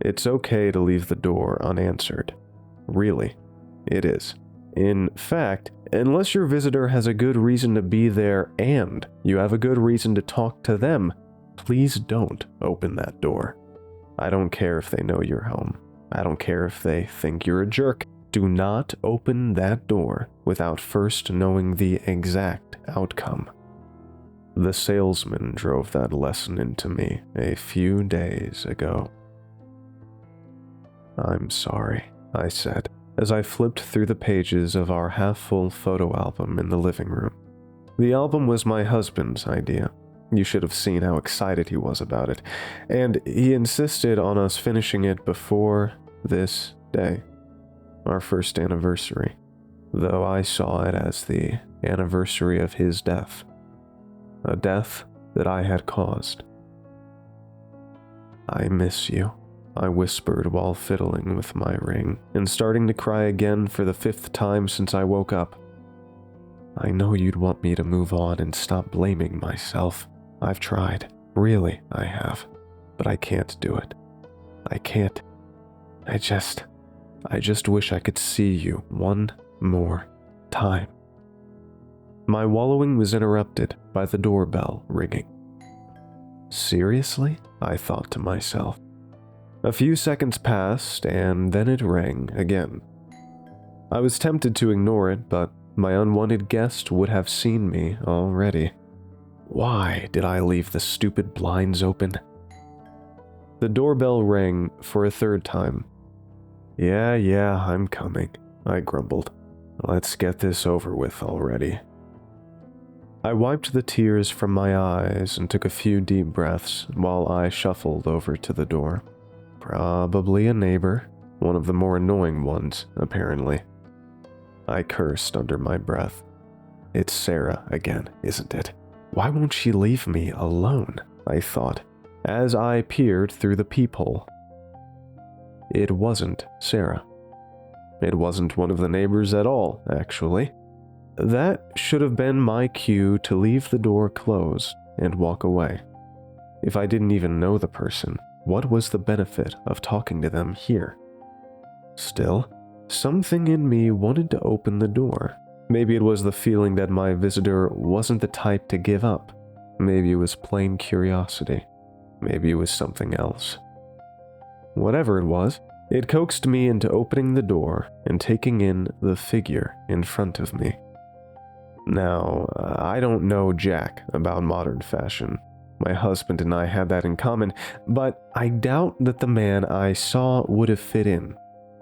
It's okay to leave the door unanswered. Really, it is. In fact, unless your visitor has a good reason to be there and you have a good reason to talk to them, please don't open that door. I don't care if they know you're home. I don't care if they think you're a jerk. Do not open that door without first knowing the exact outcome. The salesman drove that lesson into me a few days ago. I'm sorry, I said, as I flipped through the pages of our half-full photo album in the living room. The album was my husband's idea. You should have seen how excited he was about it, and he insisted on us finishing it before this day, our first anniversary, though I saw it as the anniversary of his death, a death that I had caused. I miss you, I whispered while fiddling with my ring and starting to cry again for the 5th time since I woke up. I know you'd want me to move on and stop blaming myself. I've tried. Really, I have. But I can't do it. I can't. I just wish I could see you one more time. My wallowing was interrupted by the doorbell ringing. Seriously? I thought to myself. A few seconds passed, and then it rang again. I was tempted to ignore it, but my unwanted guest would have seen me already. Why did I leave the stupid blinds open? The doorbell rang for a 3rd time. Yeah, I'm coming, I grumbled. Let's get this over with already. I wiped the tears from my eyes and took a few deep breaths while I shuffled over to the door. Probably a neighbor, one of the more annoying ones, apparently. I cursed under my breath. It's Sarah again, isn't it? Why won't she leave me alone? I thought, as I peered through the peephole. It wasn't Sarah. It wasn't one of the neighbors at all, actually. That should have been my cue to leave the door closed and walk away. If I didn't even know the person, what was the benefit of talking to them here? Still, something in me wanted to open the door. Maybe it was the feeling that my visitor wasn't the type to give up. Maybe it was plain curiosity. Maybe it was something else. Whatever it was, it coaxed me into opening the door and taking in the figure in front of me. Now, I don't know jack about modern fashion. My husband and I had that in common, but I doubt that the man I saw would have fit in.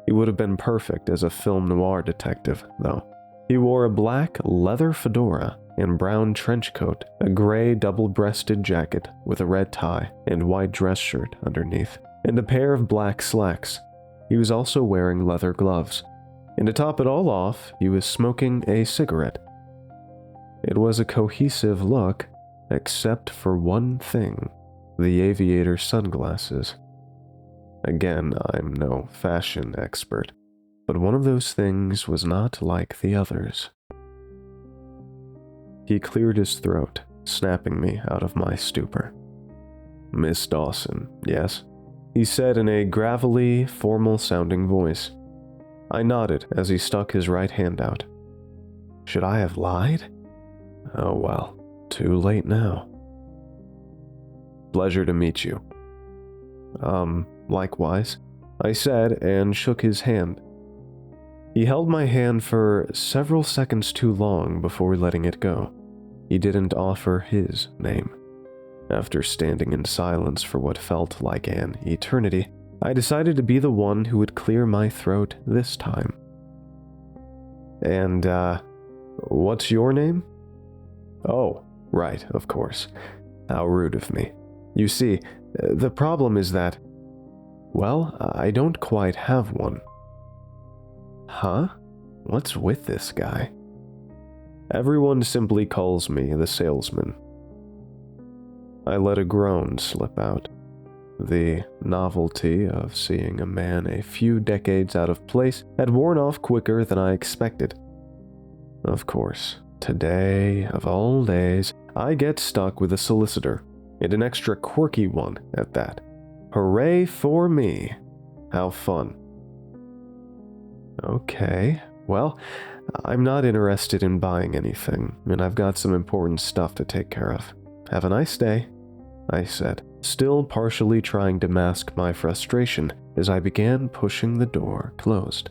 He would have been perfect as a film noir detective, though. He wore a black leather fedora and brown trench coat, a gray double-breasted jacket with a red tie and white dress shirt underneath, and a pair of black slacks. He was also wearing leather gloves, and to top it all off, he was smoking a cigarette. It was a cohesive look, except for one thing, the aviator sunglasses. Again, I'm no fashion expert, but one of those things was not like the others. He cleared his throat, snapping me out of my stupor. Miss Dawson, yes? He said in a gravelly, formal-sounding voice. I nodded as he stuck his right hand out. Should I have lied? Oh well, too late now. Pleasure to meet you. Likewise, I said and shook his hand. He held my hand for several seconds too long before letting it go. He didn't offer his name. After standing in silence for what felt like an eternity, I decided to be the one who would clear my throat this time. And, what's your name? Oh, right, of course. How rude of me. You see, the problem is that, well, I don't quite have one. Huh? What's with this guy? Everyone simply calls me the salesman. I let a groan slip out. The novelty of seeing a man a few decades out of place had worn off quicker than I expected. Of course, today, of all days, I get stuck with a solicitor, and an extra quirky one at that. Hooray for me! How fun. Okay, well, I'm not interested in buying anything, and I've got some important stuff to take care of. Have a nice day, I said, still partially trying to mask my frustration as I began pushing the door closed.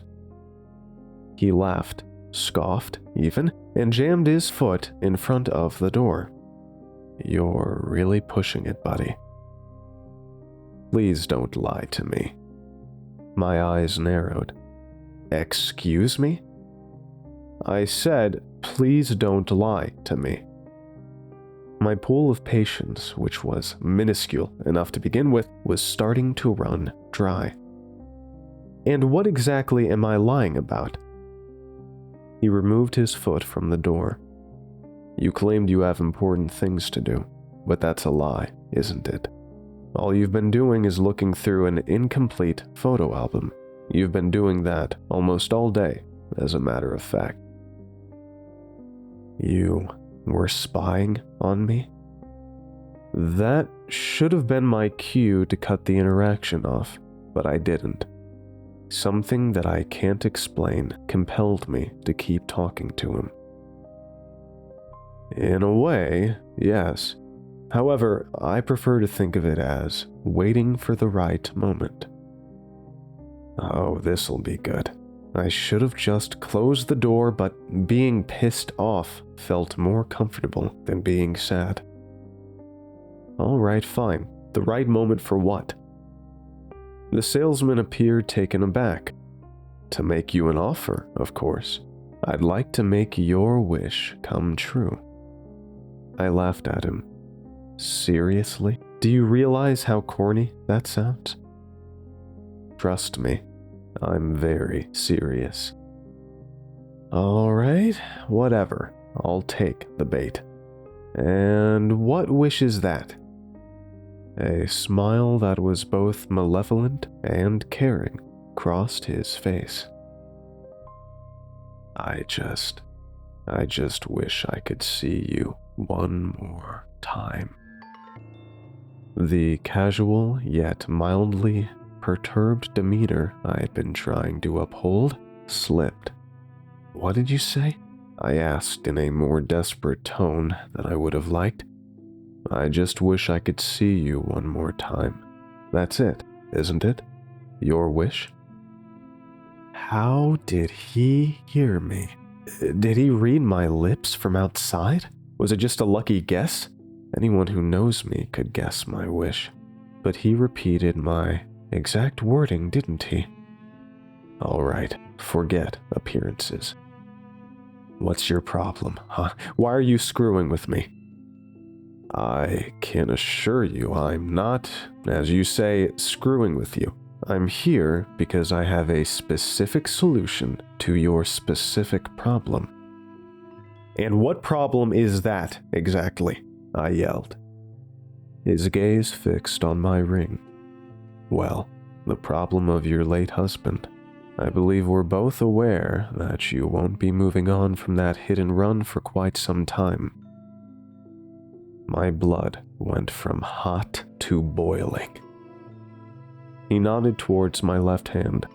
He laughed, scoffed even, and jammed his foot in front of the door. You're really pushing it, buddy. Please don't lie to me. My eyes narrowed. Excuse me? I said, please don't lie to me. My pool of patience, which was minuscule enough to begin with, was starting to run dry. And what exactly am I lying about? He removed his foot from the door. You claimed you have important things to do, but that's a lie, isn't it? All you've been doing is looking through an incomplete photo album. You've been doing that almost all day, as a matter of fact. You were spying on me? That should have been my cue to cut the interaction off, but I didn't. Something that I can't explain compelled me to keep talking to him. In a way, yes. However, I prefer to think of it as waiting for the right moment. Oh, this'll be good. I should have just closed the door, but being pissed off felt more comfortable than being sad. Alright, fine. The right moment for what? The salesman appeared taken aback. To make you an offer, of course. I'd like to make your wish come true. I laughed at him. Seriously? Do you realize how corny that sounds? Trust me, I'm very serious. Alright, whatever. I'll take the bait. And what wish is that? A smile that was both malevolent and caring crossed his face. I just wish I could see you one more time. The casual yet mildly perturbed demeanor I had been trying to uphold slipped. What did you say? I asked in a more desperate tone than I would have liked. I just wish I could see you one more time. That's it, isn't it? Your wish? How did he hear me? Did he read my lips from outside? Was it just a lucky guess? Anyone who knows me could guess my wish. But he repeated my exact wording, didn't he? All right, forget appearances. What's your problem, huh? Why are you screwing with me? I can assure you I'm not, as you say, screwing with you. I'm here because I have a specific solution to your specific problem. And what problem is that, exactly? I yelled. His gaze fixed on my ring. Well, the problem of your late husband. I believe we're both aware that you won't be moving on from that hit and run for quite some time. My blood went from hot to boiling. He nodded towards my left hand.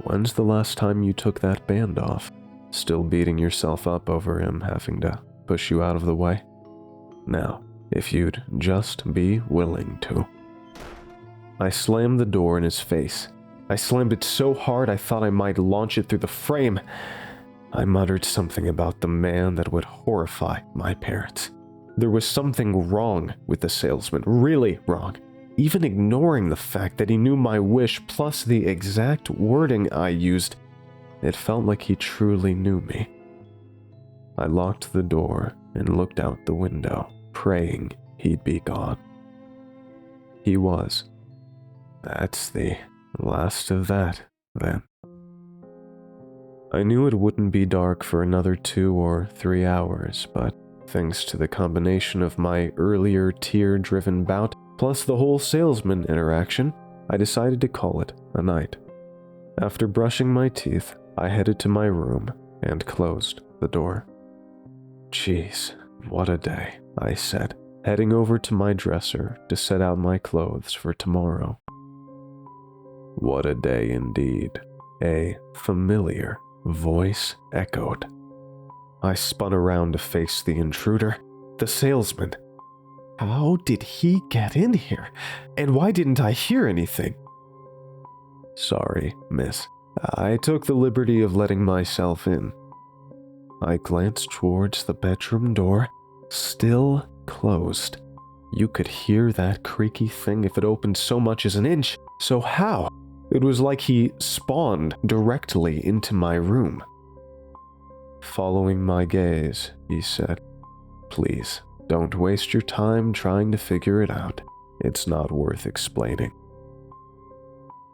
When's the last time you took that band off? Still beating yourself up over him having to push you out of the way? Now, if you'd just be willing to. I slammed the door in his face. I slammed it so hard I thought I might launch it through the frame. I muttered something about the man that would horrify my parents. There was something wrong with the salesman, really wrong. Even ignoring the fact that he knew my wish plus the exact wording I used, it felt like he truly knew me. I locked the door and looked out the window, praying he'd be gone. He was. That's the last of that, then. I knew it wouldn't be dark for another 2 or 3 hours, but thanks to the combination of my earlier tear-driven bout plus the whole salesman interaction, I decided to call it a night. After brushing my teeth, I headed to my room and closed the door. Jeez, what a day, I said, heading over to my dresser to set out my clothes for tomorrow. What a day indeed. A familiar voice echoed. I spun around to face the intruder, the salesman. How did he get in here? And why didn't I hear anything? Sorry, miss. I took the liberty of letting myself in. I glanced towards the bedroom door, still closed. You could hear that creaky thing if it opened so much as an inch. So how? It was like he spawned directly into my room. Following my gaze, he said, "Please, don't waste your time trying to figure it out. It's not worth explaining."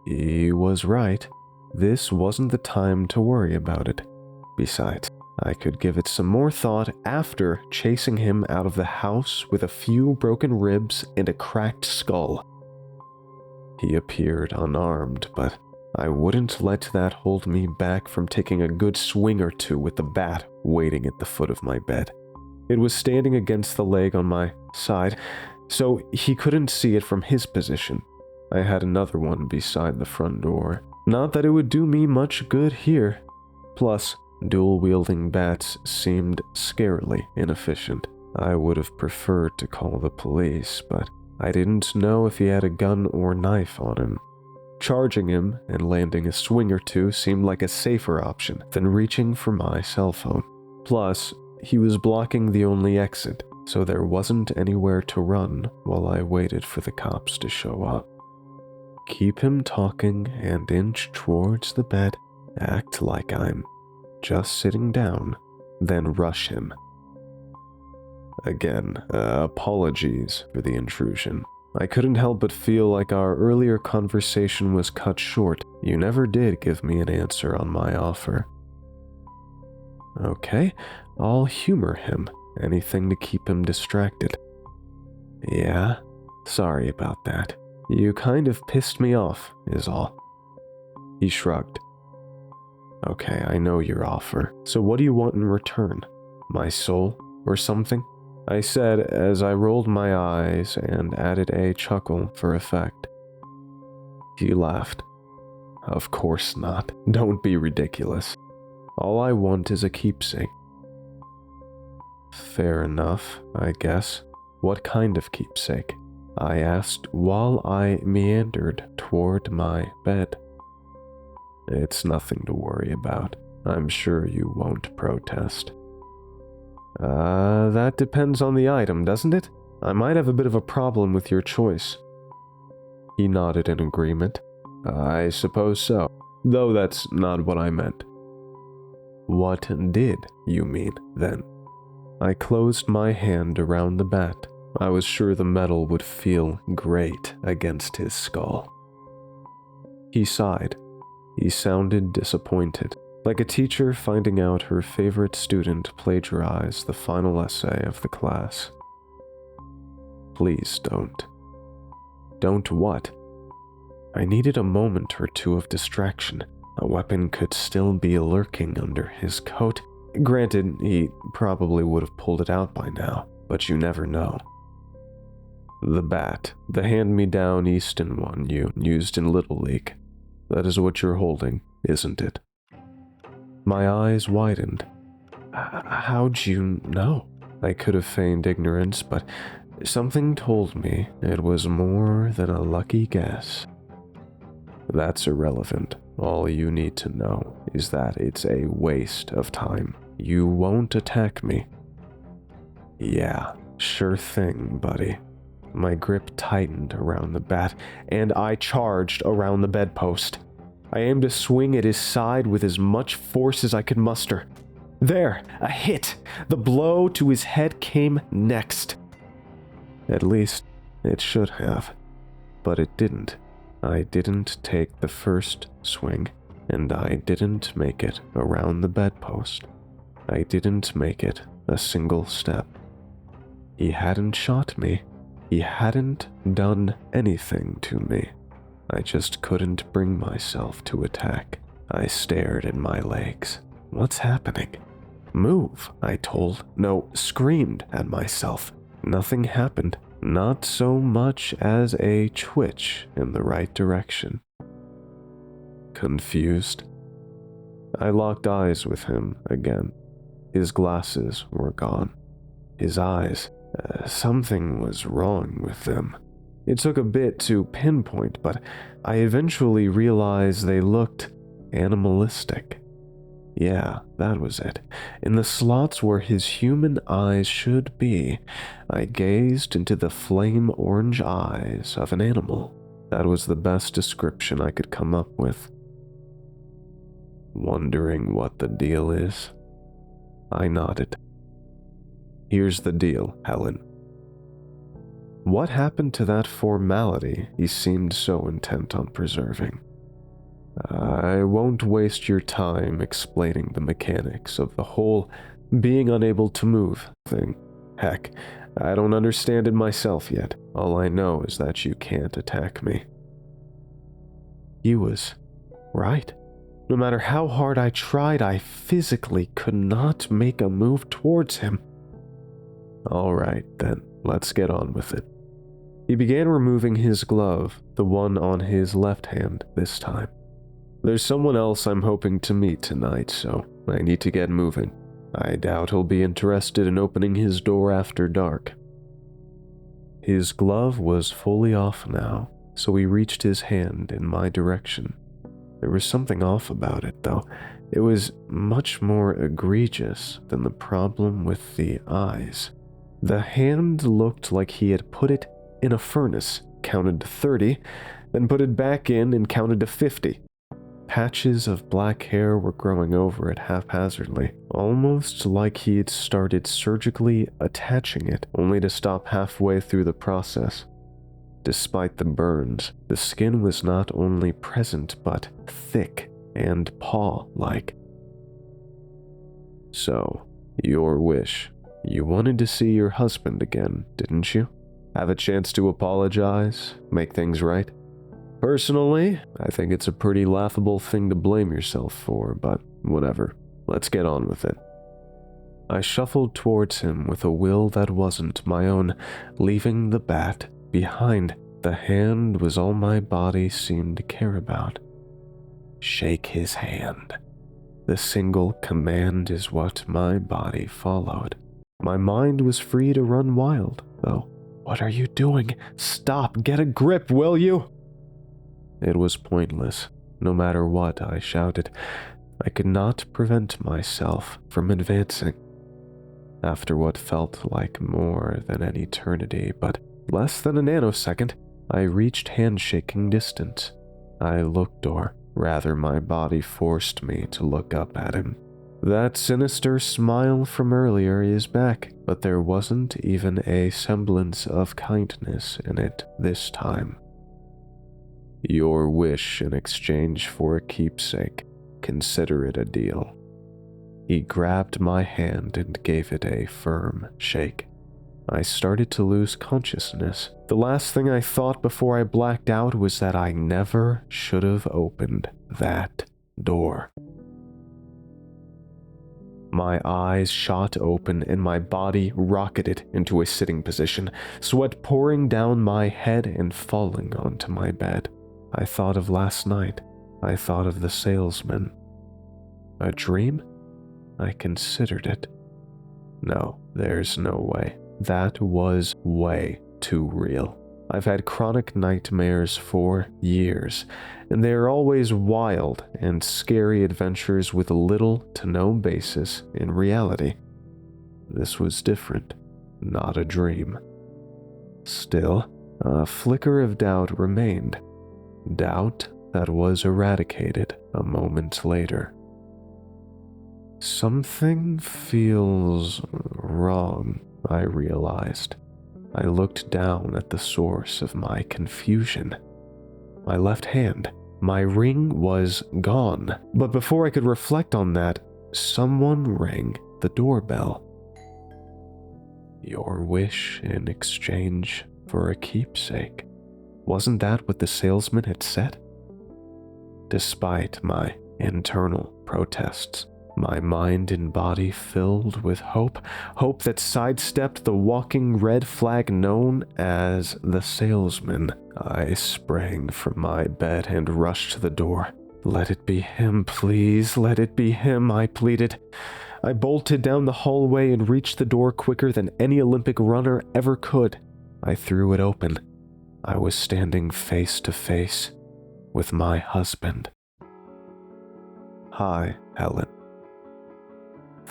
He was right. This wasn't the time to worry about it. Besides, I could give it some more thought after chasing him out of the house with a few broken ribs and a cracked skull. He appeared unarmed, but I wouldn't let that hold me back from taking a good swing or two with the bat waiting at the foot of my bed. It was standing against the leg on my side, so he couldn't see it from his position. I had another one beside the front door. Not that it would do me much good here. Plus, dual-wielding bats seemed scarily inefficient. I would have preferred to call the police, but I didn't know if he had a gun or knife on him. Charging him and landing a swing or two seemed like a safer option than reaching for my cell phone. Plus, he was blocking the only exit, so there wasn't anywhere to run while I waited for the cops to show up. Keep him talking and inch towards the bed, act like I'm just sitting down, then rush him. Again, apologies for the intrusion. I couldn't help but feel like our earlier conversation was cut short. You never did give me an answer on my offer. Okay, I'll humor him. Anything to keep him distracted. Yeah, sorry about that. You kind of pissed me off, is all. He shrugged. Okay, I know your offer. So what do you want in return? My soul, or something? I said as I rolled my eyes and added a chuckle for effect. He laughed. Of course not. Don't be ridiculous. All I want is a keepsake. Fair enough, I guess. What kind of keepsake? I asked while I meandered toward my bed. It's nothing to worry about. I'm sure you won't protest. That depends on the item, doesn't it? I might have a bit of a problem with your choice. He nodded in agreement. I suppose so, though that's not what I meant. What did you mean, then? I closed my hand around the bat. I was sure the metal would feel great against his skull. He sighed. He sounded disappointed, like a teacher finding out her favorite student plagiarized the final essay of the class. Please don't. Don't what? I needed a moment or two of distraction. A weapon could still be lurking under his coat. Granted, he probably would have pulled it out by now, but you never know. The bat, the hand-me-down Easton one you used in Little League. That is what you're holding, isn't it? My eyes widened. How'd you know? I could have feigned ignorance, but something told me it was more than a lucky guess. That's irrelevant. All you need to know is that it's a waste of time. You won't attack me. Yeah, sure thing, buddy. My grip tightened around the bat, and I charged around the bedpost. I aimed a swing at his side with as much force as I could muster. There, a hit! The blow to his head came next. At least, it should have. But it didn't. I didn't take the first swing, and I didn't make it around the bedpost. I didn't make it a single step. He hadn't shot me. He hadn't done anything to me. I just couldn't bring myself to attack. I stared at my legs. What's happening? Move, I told. No, screamed at myself. Nothing happened. Not so much as a twitch in the right direction. confused. I locked eyes with him again. His glasses were gone. His eyes, something was wrong with them. It took a bit to pinpoint, but I eventually realized they looked animalistic. Yeah, that was it. In the slots where his human eyes should be, I gazed into the flame orange eyes of an animal. That was the best description I could come up with. Wondering what the deal is? I nodded. Here's the deal, Helen. What happened to that formality he seemed so intent on preserving? I won't waste your time explaining the mechanics of the whole being unable to move thing. Heck, I don't understand it myself yet. All I know is that you can't attack me. He was right. No matter how hard I tried, I physically could not make a move towards him. All right, then, let's get on with it. He began removing his glove, the one on his left hand this time. There's someone else I'm hoping to meet tonight, so I need to get moving. I doubt he'll be interested in opening his door after dark. His glove was fully off now, so he reached his hand in my direction. There was something off about it, though. It was much more egregious than the problem with the eyes. The hand looked like he had put it in a furnace, counted to 30, then put it back in and counted to 50. Patches of black hair were growing over it haphazardly, almost like he had started surgically attaching it, only to stop halfway through the process. Despite the burns, the skin was not only present but thick and paw-like. So, your wish. You wanted to see your husband again, didn't you? Have a chance to apologize, make things right? Personally, I think it's a pretty laughable thing to blame yourself for, but whatever. Let's get on with it. I shuffled towards him with a will that wasn't my own, leaving the bat behind. The hand was all my body seemed to care about. Shake his hand. The single command is what my body followed. My mind was free to run wild, though. What are you doing? Stop! Get a grip, will you? It was pointless. No matter what I shouted, I could not prevent myself from advancing. After what felt like more than an eternity, but less than a nanosecond, I reached handshaking distance. I looked, or rather my body forced me to look up at him. That sinister smile from earlier is back, but there wasn't even a semblance of kindness in it this time. Your wish in exchange for a keepsake. Consider it a deal. He grabbed my hand and gave it a firm shake. I started to lose consciousness. The last thing I thought before I blacked out was that I never should have opened that door. My eyes shot open and my body rocketed into a sitting position, sweat pouring down my head and falling onto my bed. I thought of last night. I thought of the salesman. A dream? I considered it. No, there's no way. That was way too real. I've had chronic nightmares for years, and they are always wild and scary adventures with little to no basis in reality. This was different, not a dream. Still, a flicker of doubt remained. Doubt that was eradicated a moment later. Something feels wrong, I realized. I looked down at the source of my confusion. My left hand. My ring was gone. But before I could reflect on that, someone rang the doorbell. Your wish in exchange for a keepsake. Wasn't that what the salesman had said? Despite my internal protests, my mind and body filled with hope that sidestepped the walking red flag known as the salesman. I sprang from my bed and rushed to the door. Let it be him, please. Let it be him, I pleaded. I bolted down the hallway and reached the door quicker than any Olympic runner ever could. I threw it open. I was standing face to face with my husband. Hi, Helen.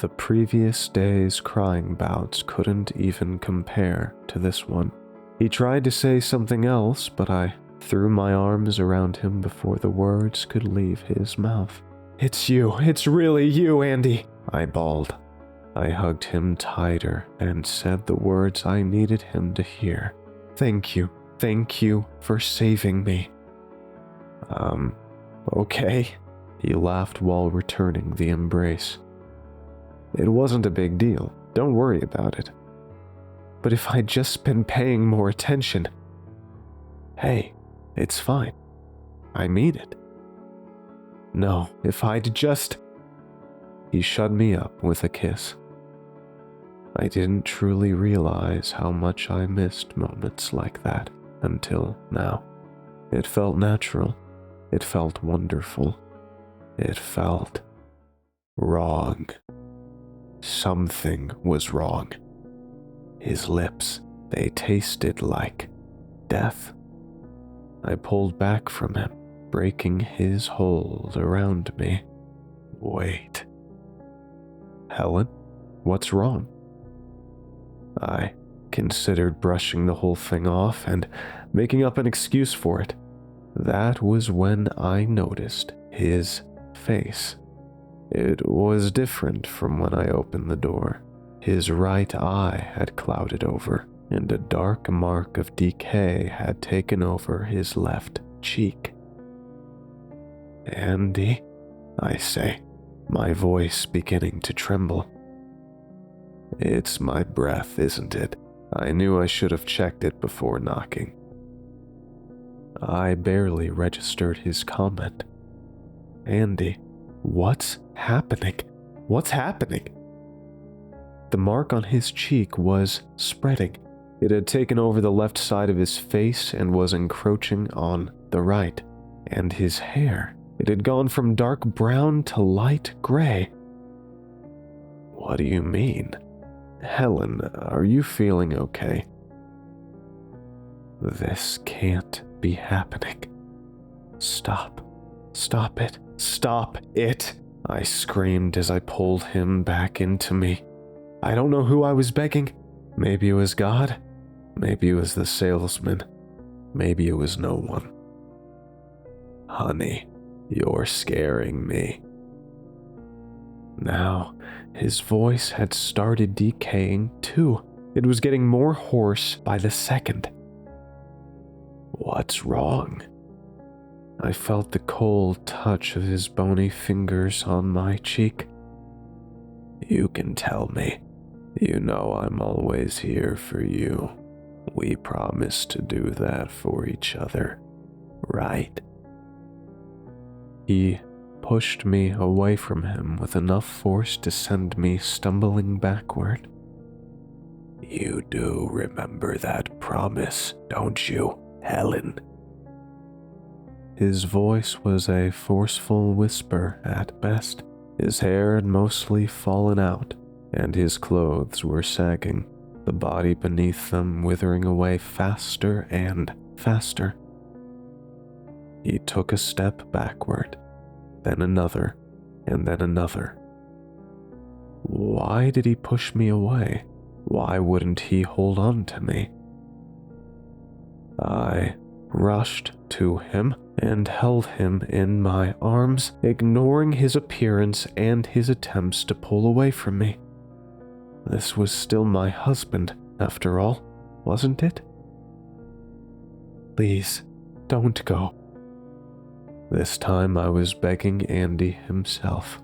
The previous day's crying bouts couldn't even compare to this one. He tried to say something else, but I threw my arms around him before the words could leave his mouth. It's you. It's really you, Andy, I bawled. I hugged him tighter and said the words I needed him to hear. Thank you. Thank you for saving me. Okay. He laughed while returning the embrace. It wasn't a big deal. Don't worry about it. But if I'd just been paying more attention... Hey, it's fine. I mean it. No, if I'd just... He shut me up with a kiss. I didn't truly realize how much I missed moments like that until now. It felt natural. It felt wonderful. It felt wrong. Something was wrong. His lips, they tasted like death. I pulled back from him, breaking his hold around me. Wait. Helen, what's wrong? I considered brushing the whole thing off and making up an excuse for it. That was when I noticed his face. It was different from when I opened the door. His right eye had clouded over, and a dark mark of decay had taken over his left cheek. Andy, I say, my voice beginning to tremble. It's my breath, isn't it? I knew I should have checked it before knocking. I barely registered his comment. Andy, what's happening? What's happening? The mark on his cheek was spreading. It had taken over the left side of his face and was encroaching on the right. And his hair, it had gone from dark brown to light gray. What do you mean? Helen, are you feeling okay? This can't be happening. Stop. Stop it. Stop it. I screamed as I pulled him back into me. I don't know who I was begging. Maybe it was God. Maybe it was the salesman. Maybe it was no one. Honey, you're scaring me. Now, his voice had started decaying too. It was getting more hoarse by the second. What's wrong? I felt the cold touch of his bony fingers on my cheek. You can tell me. You know I'm always here for you. We promised to do that for each other, right? He pushed me away from him with enough force to send me stumbling backward. You do remember that promise, don't you, Helen? His voice was a forceful whisper at best. His hair had mostly fallen out, and his clothes were sagging, the body beneath them withering away faster and faster. He took a step backward, then another, and then another. Why did he push me away? Why wouldn't he hold on to me? I rushed to him and held him in my arms, ignoring his appearance and his attempts to pull away from me. This was still my husband, after all, wasn't it? Please, don't go. This time I was begging Andy himself.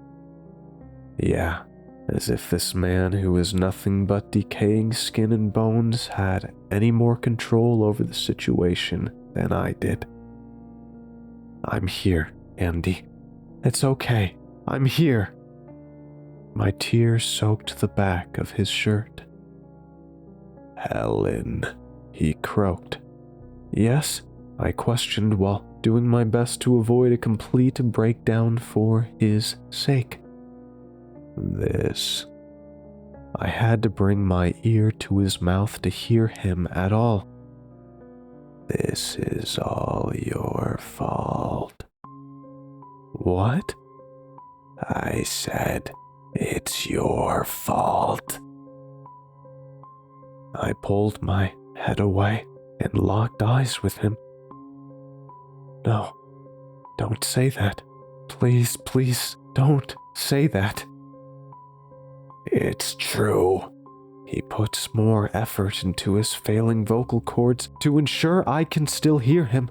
Yeah, as if this man who was nothing but decaying skin and bones had any more control over the situation than I did. I'm here, Andy. It's okay. I'm here. My tears soaked the back of his shirt. Helen, he croaked. Yes, I questioned while doing my best to avoid a complete breakdown for his sake. I had to bring my ear to his mouth to hear him at all. "This is all your fault." "What?" "I said, it's your fault." I pulled my head away and locked eyes with him. "No, don't say that. Please, please, don't say that." "It's true." He puts more effort into his failing vocal cords to ensure I can still hear him.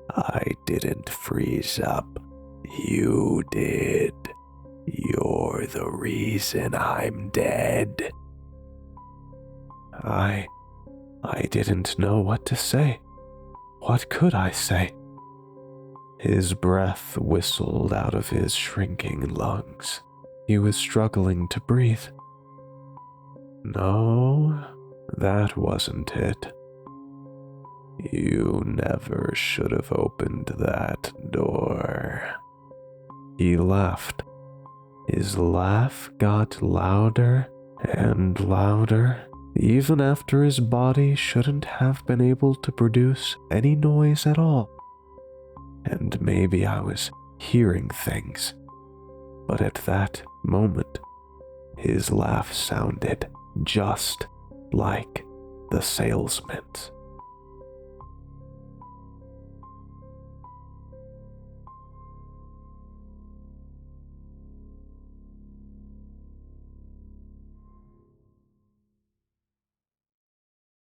"I didn't freeze up. You did. You're the reason I'm dead." I didn't know what to say. What could I say? His breath whistled out of his shrinking lungs. He was struggling to breathe. "No, that wasn't it. You never should have opened that door." He laughed. His laugh got louder and louder, even after his body shouldn't have been able to produce any noise at all. And maybe I was hearing things, but at that moment, his laugh sounded just like the salesman's.